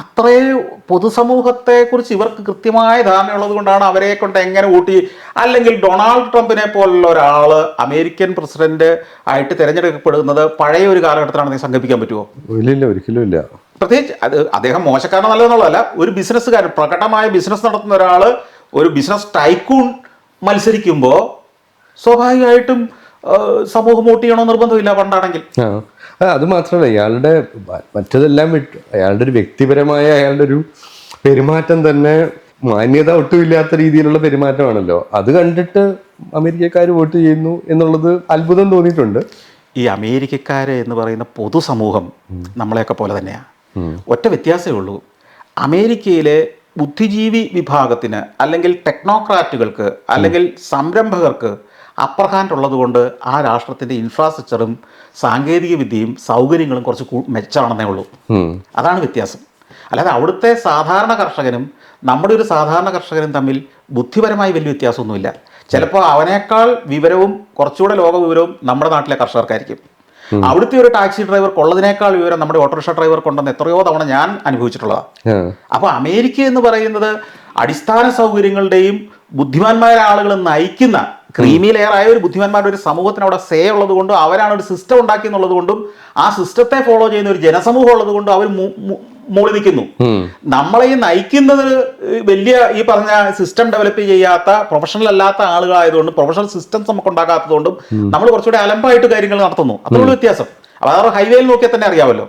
അത്രേ പൊതുസമൂഹത്തെക്കുറിച്ച് ഇവർക്ക് കൃത്യമായ ധാരണയുള്ളത് കൊണ്ടാണ് അവരെ കൊണ്ട് എങ്ങനെ വോട്ട് അല്ലെങ്കിൽ ഡൊണാൾഡ് ട്രംപിനെ പോലുള്ള ഒരാൾ അമേരിക്കൻ പ്രസിഡന്റ് ആയിട്ട് തിരഞ്ഞെടുക്കപ്പെടുന്നത് പഴയ ഒരു കാലഘട്ടത്തിലാണെന്ന് സങ്കല്പിക്കാൻ പറ്റുമോ? ഇല്ല, ഒരിക്കലും ഇല്ല. പ്രത്യേകിച്ച് അത് അദ്ദേഹം മോശക്കാരനോ നല്ലതെന്നുള്ളതല്ല, ഒരു ബിസിനസ്സുകാരൻ, പ്രകടമായ ബിസിനസ് നടത്തുന്ന ഒരാൾ, ഒരു ബിസിനസ് ടൈക്കൂൺ മത്സരിക്കുമ്പോൾ സ്വാഭാവികമായിട്ടും സമൂഹം വോട്ട് ചെയ്യണോ നിർബന്ധമില്ല പണ്ടാണെങ്കിൽ. അത് മാത്രമല്ല, ഇയാളുടെ മറ്റതെല്ലാം വിട്ടു അയാളുടെ ഒരു വ്യക്തിപരമായ അയാളുടെ ഒരു പെരുമാറ്റം തന്നെ മാന്യത ഒട്ടുമില്ലാത്ത രീതിയിലുള്ള പെരുമാറ്റമാണല്ലോ. അത് കണ്ടിട്ട് അമേരിക്കക്കാർ വോട്ട് ചെയ്യുന്നു എന്നുള്ളത് അത്ഭുതം തോന്നിയിട്ടുണ്ട്. ഈ അമേരിക്കക്കാര് എന്ന് പറയുന്ന പൊതുസമൂഹം നമ്മളെയൊക്കെ പോലെ തന്നെയാണ്. ഒറ്റ വ്യത്യാസമേ ഉള്ളൂ, അമേരിക്കയിലെ ബുദ്ധിജീവി വിഭാഗത്തിന് അല്ലെങ്കിൽ ടെക്നോക്രാറ്റുകൾക്ക് അല്ലെങ്കിൽ സംരംഭകർക്ക് അപ്പർ ഹാൻഡ് ഉള്ളത് കൊണ്ട് ആ രാഷ്ട്രത്തിൻ്റെ ഇൻഫ്രാസ്ട്രക്ചറും സാങ്കേതിക വിദ്യയും സൗകര്യങ്ങളും കുറച്ച് മെച്ചമാണെന്നേ ഉള്ളൂ. അതാണ് വ്യത്യാസം. അല്ലാതെ അവിടുത്തെ സാധാരണ കർഷകനും നമ്മുടെ ഒരു സാധാരണ കർഷകനും തമ്മിൽ ബുദ്ധിപരമായി വലിയ വ്യത്യാസമൊന്നുമില്ല. ചിലപ്പോൾ അവനേക്കാൾ വിവരവും കുറച്ചുകൂടെ ലോക വിവരവും നമ്മുടെ നാട്ടിലെ കർഷകർക്കായിരിക്കും. അവിടുത്തെ ഒരു ടാക്സി ഡ്രൈവർക്കുള്ളതിനേക്കാൾ വിവരം നമ്മുടെ ഓട്ടോറിക്ഷ ഡ്രൈവർക്കുണ്ടെന്ന് എത്രയോ തവണ ഞാൻ അനുഭവിച്ചിട്ടുള്ളതാണ്. അപ്പോൾ അമേരിക്ക എന്ന് പറയുന്നത് അടിസ്ഥാന സൗകര്യങ്ങളുടെയും ബുദ്ധിമാന്മാരായ ആളുകൾ നയിക്കുന്ന ക്രീമി ലെയറായ ഒരു ബുദ്ധിമാന്മാരുടെ ഒരു സമൂഹത്തിന് അവിടെ സേ ഉള്ളത് കൊണ്ടും അവരാണ് ഒരു സിസ്റ്റം ഉണ്ടാക്കി എന്നുള്ളത് കൊണ്ടും ആ സിസ്റ്റത്തെ ഫോളോ ചെയ്യുന്ന ഒരു ജനസമൂഹം ഉള്ളത് കൊണ്ടും അവർ മുകളിൽ നിൽക്കുന്നു. നമ്മളെ ഈ നയിക്കുന്നത് വലിയ ഈ പറഞ്ഞ സിസ്റ്റം ഡെവലപ്പ് ചെയ്യാത്ത പ്രൊഫഷണൽ അല്ലാത്ത ആളുകളായതുകൊണ്ടും പ്രൊഫഷണൽ സിസ്റ്റംസ് നമുക്ക് ഉണ്ടാക്കാത്തതുകൊണ്ടും നമ്മൾ കുറച്ചുകൂടെ അലമ്പായിട്ട് കാര്യങ്ങൾ നടത്തുന്നു. അത്രയുള്ള വ്യത്യാസം. അപ്പോൾ ഹൈവേയിൽ നോക്കിയാൽ തന്നെ അറിയാമല്ലോ.